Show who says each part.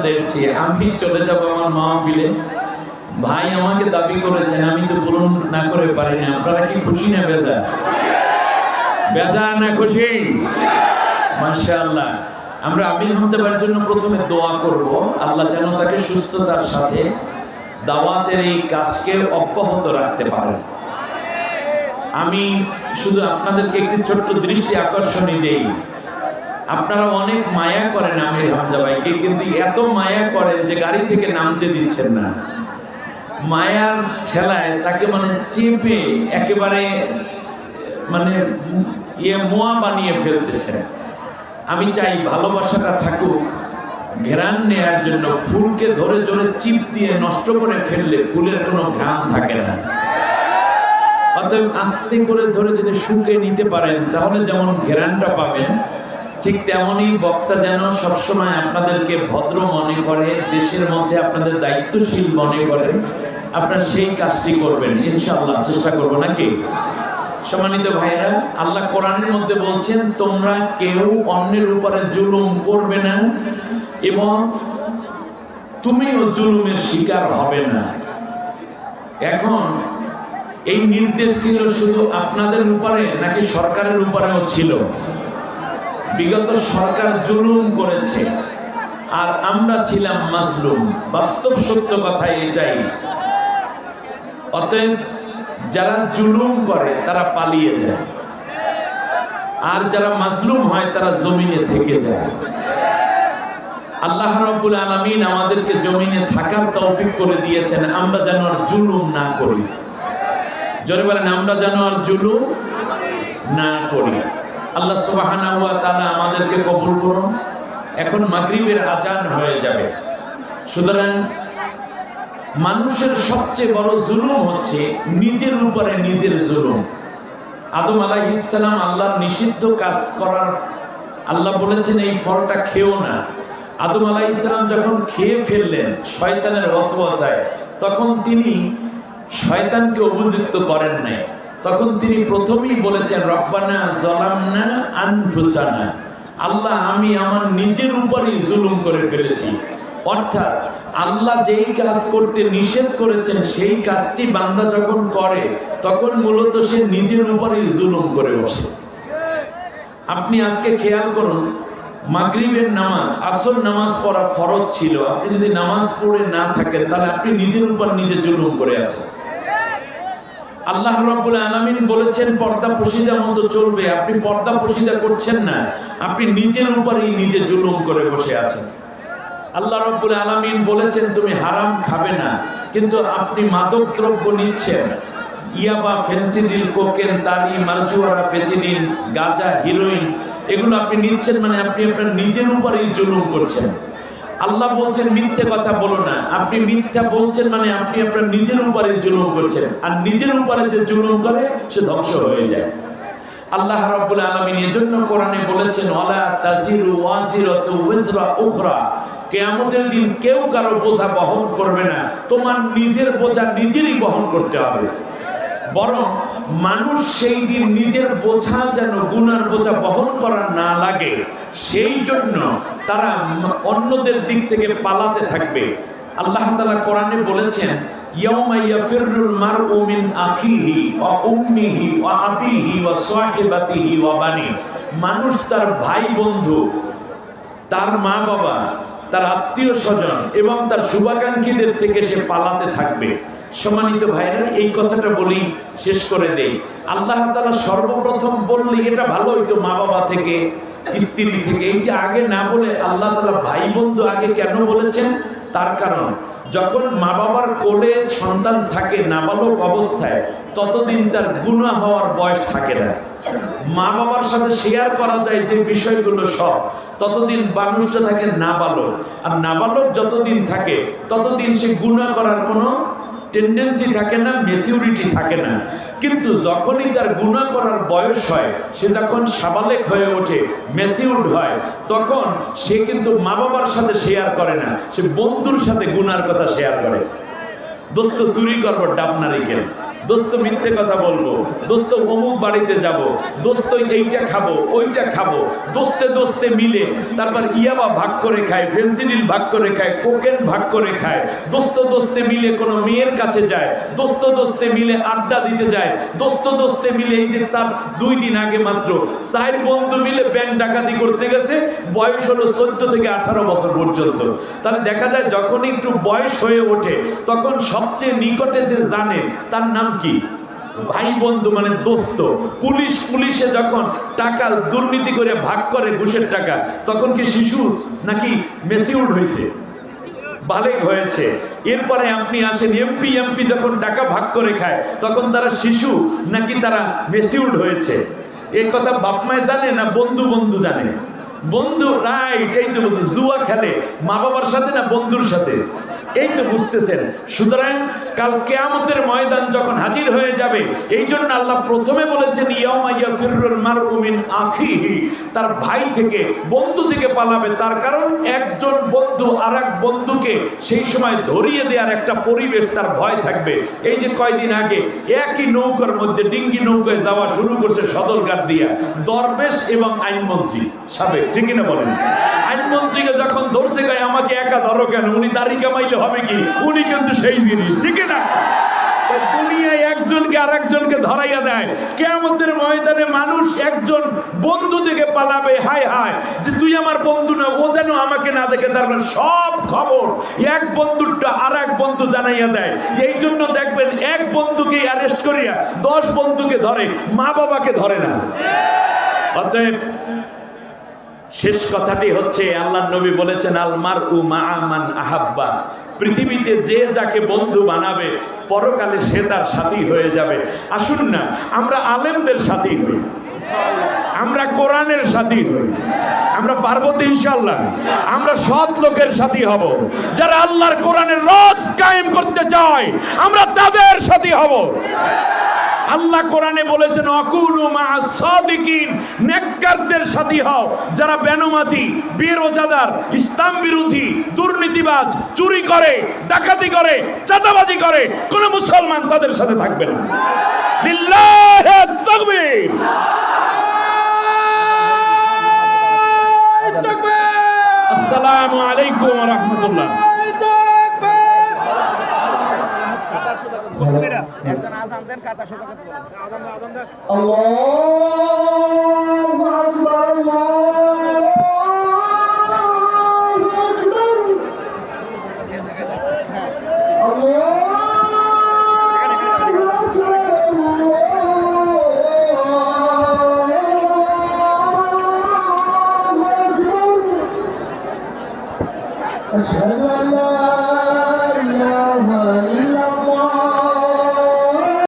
Speaker 1: দেখছি আমি চলে যাব আমার মাহফিলে, ভাই আমাকে দাবি করেছেন, আমি তো পূরণ না করে পারি না। আপনারা কি খুশি না বেজার? বেজার না খুশি? মাশাআল্লাহ। আমরা আমির হামজা ভাইয়ের জন্য প্রথমে দোয়া করব, আল্লাহ যেন তাকে সুস্থতার সাথে দাওয়াতের এই কাজকে অব্যাহত রাখতে পারেন। আমি শুধু আপনাদেরকে একটি ছোট্ট দৃষ্টি আকর্ষণই দেই। আপনারা অনেক মায়া করেন আমির হামজা ভাইকে, কিন্তু এত মায়া করেন যে গাড়ি থেকে নামতে দিচ্ছেন না। মায়ার ঠেলায় তাকে মানে চেপে একেবারে মানে মোয়া বানিয়ে ফেলতেছেন। আমি চাই ভালোবাসাটা থাকুক, ঘ্রাণ নেয়ার জন্য ফুলকে ধরে জোরে চিপ দিয়ে নষ্ট করে ফেললে ফুলের কোনো ঘ্রাণ থাকে না। অতএব আস্তে করে ধরে যদি শুকে নিতে পারেন তাহলে যেমন ঘ্রাণটা পাবেন, ঠিক তেমনই বক্তা যেন সবসময় আপনাদেরকে ভদ্র মনে করে, দেশের মধ্যে আপনাদের দায়িত্বশীল মনে করে, আপনারা সেই কাজটি করবেন ইনশাআল্লাহ। চেষ্টা করবো নাকি? সম্মানিত ভাইরা, আল্লাহ কোরআনের মধ্যে বলছেন তোমরা কেউ অন্যের উপরে জুলুম করবে না এবং তুমিও জুলুমের শিকার হবে না। এখন এই নির্দেশ ছিল শুধু আপনাদের উপরে নাকি সরকারের উপরেও ছিল? বিগত সরকার জুলুম করেছে আর আমরা ছিলাম মাজলুম। বাস্তব সত্য কথা এটাই। অতএব যারা জুলুম করে তারা পালিয়ে যায়, আর যারা মাজলুম হয় তারা জমিনে থেকে যায়। আল্লাহ রাব্বুল আলামিন আমাদেরকে জমিনে থাকার তৌফিক করে দিয়েছেন, আমরা যেন আর জুলুম না করি। জোরে বলেন, আমরা যেন আর জুলুম না করি। আল্লাহ সুবহানাহু ওয়া তাআলা আমাদেরকে কবুল করুন। এখন মাগরিবের আজান হয়ে যাবে, সুতরাং মানুষের সবচেয়ে বড় জুলুম হচ্ছে নিজের উপরে নিজের জুলুম। আদম আলাইহিস সালাম আল্লাহর নিষিদ্ধ কাজ করার, আল্লাহ বলেছেন এই ফলটা খেও না। আদম আলাইহিস সালাম যখন খেয়ে ফেললেন শয়তানের ওয়াসওয়াসায়, তখন তিনি শয়তানকে অভিযুক্ত করেন নাই। তখন তিনি প্রথমেই বলেছেন রব্বানা যালামনা আনফুসানা, আল্লাহ আমি আমার নিজের উপরেই জুলুম করে ফেলেছি। অর্থাৎ আল্লাহ যেই কাজ করতে নিষেধ করেছেন সেই কাজটি বান্দা যখন করে তখন মূলত সে নিজের উপরেই জুলুম করে বসে। আপনি আজকে খেয়াল করুন, মাগরিবের নামাজ, আসর নামাজ পড়া ফরজ ছিল, আপনি যদি নামাজ পড়ে না থাকেন তাহলে আপনি নিজের উপর নিজে জুলুম করে আছেন। আল্লাহ রাব্বুল আলামিন বলেছেন পর্দা পশিদা মতো চলবে, আপনি পর্দা পশিদা করছেন না, আপনি নিজের উপরেই নিজে জুলুম করে বসে আছেন। আল্লাহ রাব্বুল আলামিন বলেছেন তুমি হারাম খাবে না, কিন্তু আপনি মাদক দ্রব্য নিচ্ছেন, ইয়াবা, ফেন্সিডিল, কোকেন, তারি, মারজুয়ারা, পেথিনিন, গাঁজা, হিরোইন, এগুলো আপনি নিচ্ছেন, মানে আপনি আপনার নিজের উপরেই জুলুম করছেন। আল্লাহ বলছেন মিথ্যে কথা বলো না, আপনি মিথ্যা বলছেন, মানে আপনি আপনার নিজের উপরে জুলুম করছেন। আর নিজের উপরে যে জুলুম করে সে ধ্বংস হয়ে যায়। আল্লাহ রাব্বুল আলামিন এজন্য কোরআনে বলেছেন ওয়ালা তাজিরু ওয়াজিরাতু ওয়িজরা উখরা, কিয়ামতের দিন কেউ কারো বোঝা বহন করবে না, তোমার নিজের বোঝা নিজেরই বহন করতে হবে। বরং মানুষ সেই দিন নিজের বোঝা যেন গুনার বোঝা বহন করা না লাগে, সেই জন্য তারা অন্যদের দিক থেকে পালাতে থাকবে। আল্লাহ তাআলা কোরআনে বলেছেন ইয়াউমা ইয়াফিরুল মারউ মিন আখিহি ওয়া উম্মিহি ওয়া আবিহি ওয়া সাহিবাতিহি ওয়া বানি, মানুষ তার ভাই বন্ধু, তার মা বাবা, তার আত্মীয় স্বজন এবং তার শুভাকাঙ্ক্ষীদের থেকে সে পালাতে থাকবে। সম্মানিত ভাইরা, এই কথাটা বলি শেষ করে দেই। আল্লাহ তাআলা সর্বপ্রথম বললে এটা ভালো হইতো মা বাবা থেকে, স্ত্রী থেকে, এইটা আগে না বলে আল্লাহ তাআলা ভাই বন্ধু আগে কেন বলেছেন? তার কারণ যখন মা বাবার কোলে সন্তান থাকে নাবালক অবস্থায়, ততদিন তার গুনাহ হওয়ার বয়স থাকে না। মা বাবার সাথে শেয়ার করা যায় যে বিষয়গুলো সব, ততদিন মানুষটা থাকে নাবালক। আর নাবালক যতদিন থাকে ততদিন সে গুনাহ করার কোনো টেন্ডেন্সি থাকে না, ম্যাচিউরিটি থাকে না। কিন্তু যখনই তার গুনাহ করার বয়স হয়, সে যখন সাবালেক হয়ে ওঠে, ম্যাচিউরড হয়, তখন সে কিন্তু মা বাবার সাথে শেয়ার করে না, সে বন্ধুর সাথে গুনার কথা শেয়ার করে। দোস্ত চুরি করবো ডাব নারিকেল, দোস্ত মিথ্যে কথা বলবো, দোস্ত অমুক বাড়িতে যাব, দোস্ত এইটা খাবো ওইটা খাবো, দোস্তে দোস্তে মিলে তারপর ইয়াবা ভাগ করে খায়, ফেন্সিডিল ভাগ করে খায়, কোকেন ভাগ করে খায়, দোস্ত দোস্তে মিলে কোনো মেয়ের কাছে যায়, দোস্ত দোস্তে মিলে আড্ডা দিতে যায়, দোস্ত দোস্তে মিলে এই যে 2 দিন আগে মাত্র 4 বন্ধু মিলে ব্যাংক ডাকাতি করতে গেছে, বয়স হলো 14 থেকে 18 বছর পর্যন্ত। তাহলে দেখা যায় যখন একটু বয়স হয়ে ওঠে তখন সবচেয়ে নিকটে যে জানে তার নাম কি? ভাই বন্ধু, মানে দোস্ত। পুলিশে যখন টাকা দুর্নীতি করে ভাগ করে ঘুষের টাকা, তখন কি শিশু নাকি মেচিউরড হয়েছে, বালেগ হয়েছে? এরপরে আপনি আসেন এমপি যখন টাকা ভাগ করে খায় তখন তারা শিশু নাকি তারা মেচিউরড হয়েছে? এই কথা বাপ মায় জানে না বন্ধু জানে? বন্ধু, রাইট, এই তো বন্ধু। জুয়া খেলে মা বাবার সাথে না বন্ধুর সাথে? এই তো বুঝতেছেন। সুতরাং কাল কিয়ামতের ময়দান যখন হাজির হয়ে যাবে, এই জন্য আল্লাহ প্রথমে বলেছেন ইয়াউমা ইয়াফিরুল মারউ মিন আখিহি, তার ভাই থেকে বন্ধু থেকে পালাবে। তার কারণ একজন বন্ধু আর এক বন্ধুকে সেই সময় ধরিয়ে দেওয়ার একটা পরিবেশ, তার ভয় থাকবে। এই যে কয়দিন আগে একই নৌকার মধ্যে ডিঙ্গি নৌকায় যাওয়া শুরু করছে সদরঘাট দিয়া দরবেশ এবং আইনমন্ত্রী সাবেক, ঠিক কিনা বলেন? আইনমন্ত্রীকে যখন ধরছে গায়ে আমাকে একা ধরো কেন, উনি দাড়ি কামাইলে হবে কি? উনি কিন্তু সেই জিনিস, ঠিক না? দুনিয়ায় একজনকে আর একজনকে ধরাইয়া দেয়। কিয়ামতের ময়দানে মানুষ একজন বন্ধু থেকে পালাবে, হায় হায় যে তুই আমার বন্ধু না, ও যেন আমাকে না দেখে। তারপর সব খবর এক বন্ধুটা আর এক বন্ধু জানাইয়া দেয়। এই জন্য দেখবেন এক বন্ধুকে অ্যারেস্ট করিয়া 10 বন্ধুকে ধরে, মা বাবাকে ধরে না। অতএব শেষ কথাটি হচ্ছে, আল্লাহর নবী বলেছেন আল মারউ মা'a মান আহাব্বা, পৃথিবীতে যে যাকে বন্ধু বানাবে পরকালে সে তার সাথী হয়ে যাবে। আসুন না আমরা আলেমদের সাথী হই, আমরা কোরআনের সাথী হই, আমরা পারবো তো ইনশাআল্লাহ। আমরা সৎ লোকের সাথী হব, যারা আল্লাহর কোরআনের রস কায়েম করতে চায় আমরা তাদের সাথী হব। আল্লাহ কোরআনে বলেছেন আকুনু মা'আস সাদিকিন, নেককারদের সাথী হও। যারা বেনমাজি, বেরোজাদার, ইসলাম বিরোধী, দুর্নীতিবাজ, চুরি করে, ডাকাতি করে, চাঁদাবাজি করে, কোন মুসলমান তাদের সাথে থাকবে না। লিল্লাহি তাকবীর, আসসালামু আলাইকুম ওয়া রাহমাতুল্লাহ।
Speaker 2: একজন আযান দেন, কাতা শোনা আযান দেন।
Speaker 3: আল্লাহু আকবার, আল্লাহু আকবার, আশহাদু আল্লা